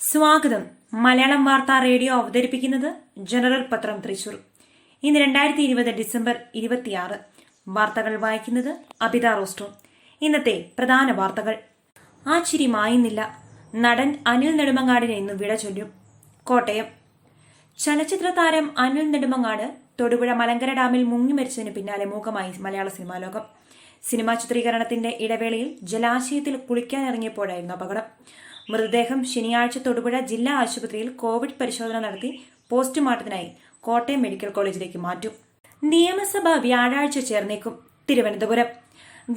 സ്വാഗതം. മലയാളം വാർത്താ റേഡിയോ അവതരിപ്പിക്കുന്നത് ജനറൽ പത്രം തൃശൂർ. ഇന്ന് 2020 ഡിസംബർ 26. വാർത്തകൾ വായിക്കുന്നത് അബിത റോസ്റ്റോ. ഇന്നത്തെ പ്രധാന വാർത്തകൾ. ആ ചിരി മായുന്നില്ല. നടൻ അനിൽ നെടുമങ്ങാടിനെ ഇന്ന് വിട ചൊല്ലും. കോട്ടയം. ചലച്ചിത്ര താരം അനിൽ നെടുമങ്ങാട് തൊടുപുഴ മലങ്കര ഡാമിൽ മുങ്ങിമരിച്ചതിന് പിന്നാലെ മൂകമായി മലയാള സിനിമാ ലോകം. സിനിമാ ചിത്രീകരണത്തിന്റെ ഇടവേളയിൽ ജലാശയത്തിൽ കുളിക്കാനിറങ്ങിയപ്പോഴായിരുന്നു അപകടം. മൃതദേഹം ശനിയാഴ്ച തൊടുപുഴ ജില്ലാ ആശുപത്രിയിൽ കോവിഡ് പരിശോധന നടത്തി പോസ്റ്റ്മോർട്ടത്തിനായി കോട്ടയം മെഡിക്കൽ കോളേജിലേക്ക് മാറ്റും. നിയമസഭ വ്യാഴാഴ്ച ചേർന്നേക്കും. തിരുവനന്തപുരം.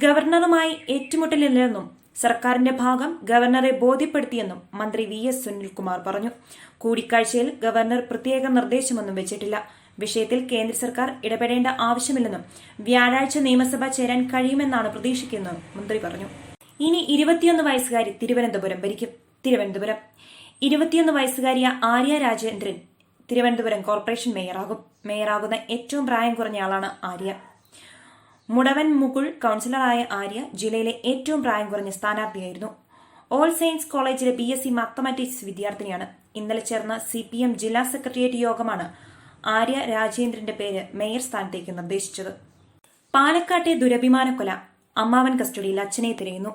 ഗവർണറുമായി ഏറ്റുമുട്ടലില്ലെന്നും സർക്കാരിന്റെ ഭാഗം ഗവർണറെ ബോധ്യപ്പെടുത്തിയെന്നും മന്ത്രി VS സുനിൽകുമാർ പറഞ്ഞു. കൂടിക്കാഴ്ചയിൽ ഗവർണർ പ്രത്യേക നിർദ്ദേശമൊന്നും വെച്ചിട്ടില്ല. വിഷയത്തിൽ കേന്ദ്ര സർക്കാർ ഇടപെടേണ്ട ആവശ്യമില്ലെന്നും വ്യാഴാഴ്ച നിയമസഭ ചേരാൻ കഴിയുമെന്നാണ് പ്രതീക്ഷിക്കുന്നതെന്നും മന്ത്രി പറഞ്ഞു. ഇനി 21 വയസ്സുകാരി തിരുവനന്തപുരം ഭരിക്കും. തിരുവനന്തപുരം. 21 വയസ്സുകാരിയ ആര്യ രാജേന്ദ്രൻ തിരുവനന്തപുരം കോർപ്പറേഷൻ മേയറാകുന്ന ഏറ്റവും പ്രായം കുറഞ്ഞയാളാണ് ആര്യ. മുടവൻ മുകുൾ കൌൺസിലറായ ആര്യ ജില്ലയിലെ ഏറ്റവും പ്രായം കുറഞ്ഞ സ്ഥാനാർത്ഥിയായിരുന്നു. ഓൾ സയൻസ് കോളേജിലെ BSc മാത്തമാറ്റിക്സ് വിദ്യാർത്ഥിനിയാണ്. ഇന്നലെ ചേർന്ന CPM ജില്ലാ സെക്രട്ടേറിയറ്റ് യോഗമാണ് ആര്യ രാജേന്ദ്രന്റെ പേര് മേയർ സ്ഥാനത്തേക്ക് നിർദ്ദേശിച്ചത്. പാലക്കാട്ടെ ദുരഭിമാനക്കൊല. അമ്മാവൻ കസ്റ്റഡിയിൽ, അച്ഛനെ തിരയുന്നു.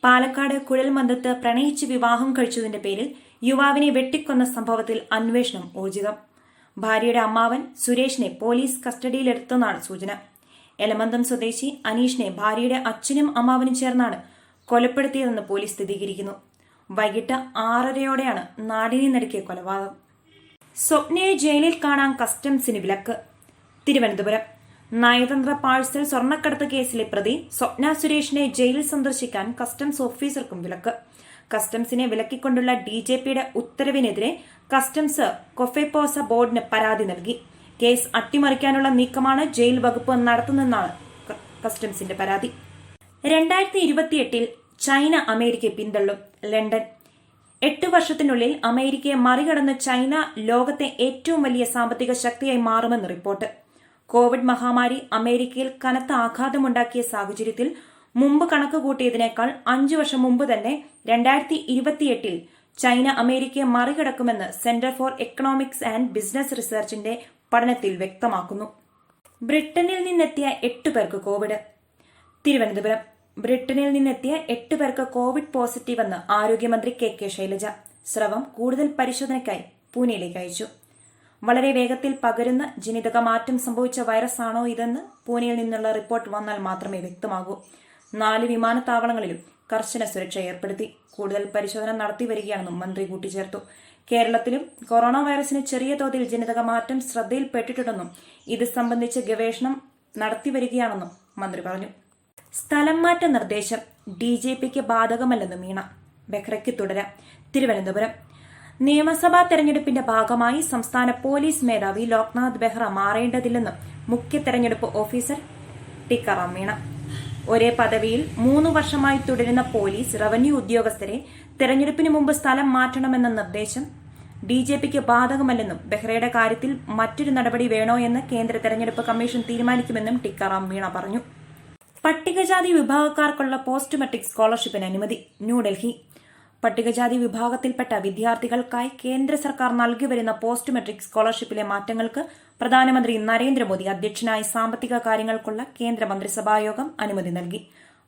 പാലക്കാട് കുഴൽമന്ദത്ത് പ്രണയിച്ച് വിവാഹം കഴിച്ചതിന്റെ പേരിൽ യുവാവിനെ വെട്ടിക്കൊന്ന സംഭവത്തിൽ അന്വേഷണം ഊർജിതം. ഭാര്യയുടെ അമ്മാവൻ സുരേഷിനെ പോലീസ് കസ്റ്റഡിയിലെടുത്തെന്നാണ് സൂചന. എലമന്തം സ്വദേശി അനീഷിനെ ഭാര്യയുടെ അച്ഛനും അമ്മാവനും ചേർന്നാണ് കൊലപ്പെടുത്തിയതെന്ന് പോലീസ് സ്ഥിരീകരിക്കുന്നു. വൈകിട്ട് 6:30യോടെയാണ് നാടിനെ നടുക്കിയ കൊലപാതകം. സ്വപ്നയെ ജയിലിൽ കാണാൻ കസ്റ്റംസിന് വിലക്ക്. തിരുവനന്തപുരം. നയതന്ത്ര പാഴ്സൽ സ്വർണ്ണക്കടത്ത് കേസിലെ പ്രതി സ്വപ്ന സുരേഷിനെ ജയിലിൽ സന്ദർശിക്കാൻ കസ്റ്റംസ് ഓഫീസർക്കും വിലക്ക്. കസ്റ്റംസിനെ വിലക്കിക്കൊണ്ടുള്ള DGPയുടെ ഉത്തരവിനെതിരെ കസ്റ്റംസ് കൊഫെപ്പോസ ബോർഡിന് പരാതി നൽകി. കേസ് അട്ടിമറിക്കാനുള്ള നീക്കമാണ് ജയിൽ വകുപ്പ് നടത്തുന്നതെന്നാണ് കസ്റ്റംസിന്റെ പരാതി. 2028 ചൈന അമേരിക്കയെ പിന്തള്ളും. ലണ്ടൻ. 8 വർഷത്തിനുള്ളിൽ അമേരിക്കയെ മറികടന്ന് ചൈന ലോകത്തെ ഏറ്റവും വലിയ സാമ്പത്തിക ശക്തിയായി മാറുമെന്ന് റിപ്പോർട്ട്. കോവിഡ് മഹാമാരി അമേരിക്കയിൽ കനത്ത ആഘാതമുണ്ടാക്കിയ സാഹചര്യത്തിൽ മുമ്പ് കണക്ക് കൂട്ടിയതിനേക്കാൾ 5 വർഷം മുമ്പ് തന്നെ 2028 ചൈന അമേരിക്കയെ മറികടക്കുമെന്ന് centre for economics and business റിസർച്ചിന്റെ പഠനത്തിൽ വ്യക്തമാക്കുന്നു. ബ്രിട്ടനിൽ നിന്നെത്തിയ 8 പേർക്ക് കോവിഡ്. തിരുവനന്തപുരം. ബ്രിട്ടനിൽ നിന്നെത്തിയ 8 പേർക്ക് കോവിഡ് പോസിറ്റീവെന്ന് ആരോഗ്യമന്ത്രി KK ശൈലജ. സ്രവം കൂടുതൽ പരിശോധനയ്ക്കായി പൂനെയിലേക്ക് അയച്ചു. വളരെ വേഗത്തിൽ പകരുന്ന ജനിതക മാറ്റം സംഭവിച്ച വൈറസാണോ ഇതെന്ന് പൂനെയിൽ നിന്നുള്ള റിപ്പോർട്ട് വന്നാൽ മാത്രമേ വ്യക്തമാകൂ. 4 വിമാനത്താവളങ്ങളിലും കർശന സുരക്ഷ ഏർപ്പെടുത്തി. കൂടുതൽ പരിശോധന നടത്തിവരികയാണെന്നും മന്ത്രി കൂട്ടിച്ചേർത്തു. കേരളത്തിലും കൊറോണ വൈറസിന് ചെറിയ തോതിൽ ജനിതക മാറ്റം ശ്രദ്ധയിൽപ്പെട്ടിട്ടുണ്ടെന്നും ഇത് സംബന്ധിച്ച് ഗവേഷണം നടത്തിവരികയാണെന്നും മന്ത്രി പറഞ്ഞു. സ്ഥലം മാറ്റ നിർദ്ദേശം DGPക്ക് ബാധകമല്ലെന്ന് മീണ. ബെഹ്റയ്ക്ക് തുടരാം. തിരുവനന്തപുരം. നിയമസഭാ തെരഞ്ഞെടുപ്പിന്റെ ഭാഗമായി സംസ്ഥാന പോലീസ് മേധാവി ലോക്നാഥ് ബെഹ്റ മാറേണ്ടതില്ലെന്നും മുഖ്യ തെരഞ്ഞെടുപ്പ് ഓഫീസർ ടിക്കാറാം മീണ. ഒരേ പദവിയിൽ 3 വർഷമായി തുടരുന്ന പോലീസ് റവന്യൂ ഉദ്യോഗസ്ഥരെ തെരഞ്ഞെടുപ്പിന് മുമ്പ് സ്ഥലം മാറ്റണമെന്ന നിർദ്ദേശം DGPക്ക് ബാധകമല്ലെന്നും ബെഹ്റയുടെ കാര്യത്തിൽ മറ്റൊരു നടപടി വേണോയെന്ന് കേന്ദ്ര തെരഞ്ഞെടുപ്പ് കമ്മീഷൻ തീരുമാനിക്കുമെന്നും ടിക്കാറാം മീണ പറഞ്ഞു. പട്ടികജാതി വിഭാഗക്കാർക്കുള്ള പോസ്റ്റ് മെട്രിക് സ്കോളർഷിപ്പിന് അനുമതി. ന്യൂഡൽഹി. പട്ടികജാതി വിഭാഗത്തിൽപ്പെട്ട വിദ്യാർത്ഥികൾക്കായി കേന്ദ്ര സർക്കാർ നൽകിവരുന്ന പോസ്റ്റ് മെട്രിക് സ്കോളർഷിപ്പിലെ മാറ്റങ്ങൾക്ക് പ്രധാനമന്ത്രി നരേന്ദ്രമോദി അധ്യക്ഷനായ സാമ്പത്തിക കാര്യങ്ങൾക്കുള്ള കേന്ദ്ര മന്ത്രിസഭായോഗം അനുമതി നൽകി.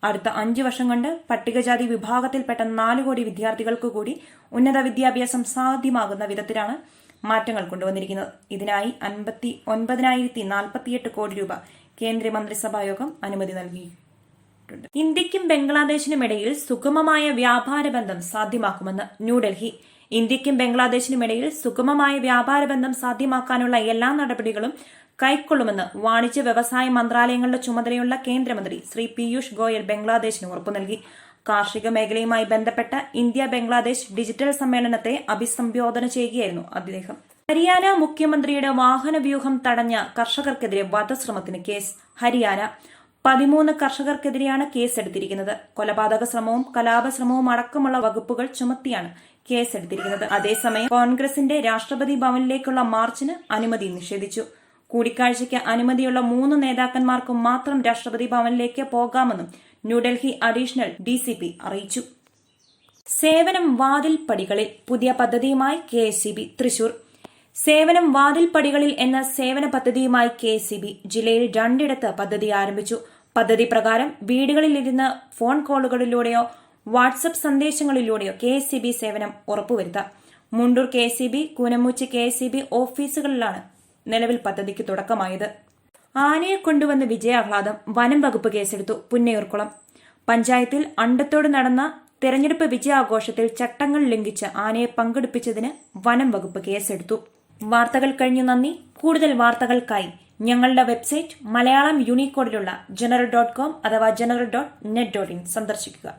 അടുത്ത 5 വർഷം കൊണ്ട് പട്ടികജാതി വിഭാഗത്തിൽപ്പെട്ട 4 കോടി വിദ്യാർത്ഥികൾക്ക് കൂടി ഉന്നത വിദ്യാഭ്യാസം സാധ്യമാകുന്ന വിധത്തിലാണ് മാറ്റങ്ങൾ കൊണ്ടുവന്നിരിക്കുന്നത്. ഇതിനായി 59,048 കോടി രൂപ കേന്ദ്ര മന്ത്രിസഭായോഗം അനുമതി നൽകി. ഇന്ത്യക്കും ബംഗ്ലാദേശിനുമിടയിൽ സുഗമമായ വ്യാപാര ബന്ധം സാധ്യമാക്കുമെന്ന് ന്യൂഡൽഹി. ഇന്ത്യക്കും ബംഗ്ലാദേശിനുമിടയിൽ സുഗമമായ വ്യാപാര ബന്ധം സാധ്യമാക്കാനുള്ള എല്ലാ നടപടികളും കൈക്കൊള്ളുമെന്ന് വാണിജ്യ വ്യവസായ മന്ത്രാലയങ്ങളുടെ ചുമതലയുള്ള കേന്ദ്രമന്ത്രി ശ്രീ പീയൂഷ് ഗോയൽ ബംഗ്ലാദേശിന് ഉറപ്പു നൽകി. കാർഷിക മേഖലയുമായി ബന്ധപ്പെട്ട ഇന്ത്യ ബംഗ്ലാദേശ് ഡിജിറ്റൽ സമ്മേളനത്തെ അഭിസംബോധന ചെയ്യുകയായിരുന്നു അദ്ദേഹം. ഹരിയാന മുഖ്യമന്ത്രിയുടെ വാഹനവ്യൂഹം തടഞ്ഞ കർഷകർക്കെതിരെ വധശ്രമത്തിന് കേസ്. ഹരിയാന. 13 കർഷകർക്കെതിരെയാണ് കേസെടുത്തിരിക്കുന്നത്. കൊലപാതക ശ്രമവും കലാപശ്രമവും അടക്കമുള്ള വകുപ്പുകൾ ചുമത്തിയാണ് കേസെടുത്തിരിക്കുന്നത്. അതേസമയം കോൺഗ്രസിന്റെ രാഷ്ട്രപതി ഭവനിലേക്കുള്ള മാർച്ചിന് അനുമതി നിഷേധിച്ചു. കൂടിക്കാഴ്ചയ്ക്ക് അനുമതിയുള്ള 3 നേതാക്കന്മാർക്കും മാത്രം രാഷ്ട്രപതി ഭവനിലേക്ക് പോകാമെന്നും ന്യൂഡൽഹി അഡീഷണൽ DCP അറിയിച്ചു. സേവനം വാതിൽ പടികളിൽ പുതിയ പദ്ധതിയുമായി KSEB തൃശൂർ. സേവനം വാതിൽ പടികളിൽ എന്ന സേവന പദ്ധതിയുമായി KSEB ജില്ലയിൽ 2 പദ്ധതി ആരംഭിച്ചു. പദ്ധതി പ്രകാരം വീടുകളിലിരുന്ന് ഫോൺ കോളുകളിലൂടെയോ വാട്സ്ആപ്പ് സന്ദേശങ്ങളിലൂടെയോ KSEB സേവനം ഉറപ്പുവരുത്താം. മുണ്ടൂർ KSEB, കൂനമുച്ചി KSEB ഓഫീസുകളിലാണ് നിലവിൽ പദ്ധതിക്ക് തുടക്കമായത്. ആനയെ കൊണ്ടുവന്ന് വിജയാഹ്ലാദം, വനം വകുപ്പ് കേസെടുത്തു. പുന്നയൂർക്കുളം പഞ്ചായത്തിൽ അണ്ടത്തോട് നടന്ന തെരഞ്ഞെടുപ്പ് വിജയാഘോഷത്തിൽ ചട്ടങ്ങൾ ലംഘിച്ച് ആനയെ പങ്കെടുപ്പിച്ചതിന് വനം വകുപ്പ് കേസെടുത്തു. വാർത്തകൾ കഴിഞ്ഞു. നന്ദി. കൂടുതൽ വാർത്തകൾക്കായി ഞങ്ങളുടെ വെബ്സൈറ്റ് മലയാളം യൂണിക്കോഡിലുള്ള general.com അഥവാ general.net.in സന്ദർശിക്കുക.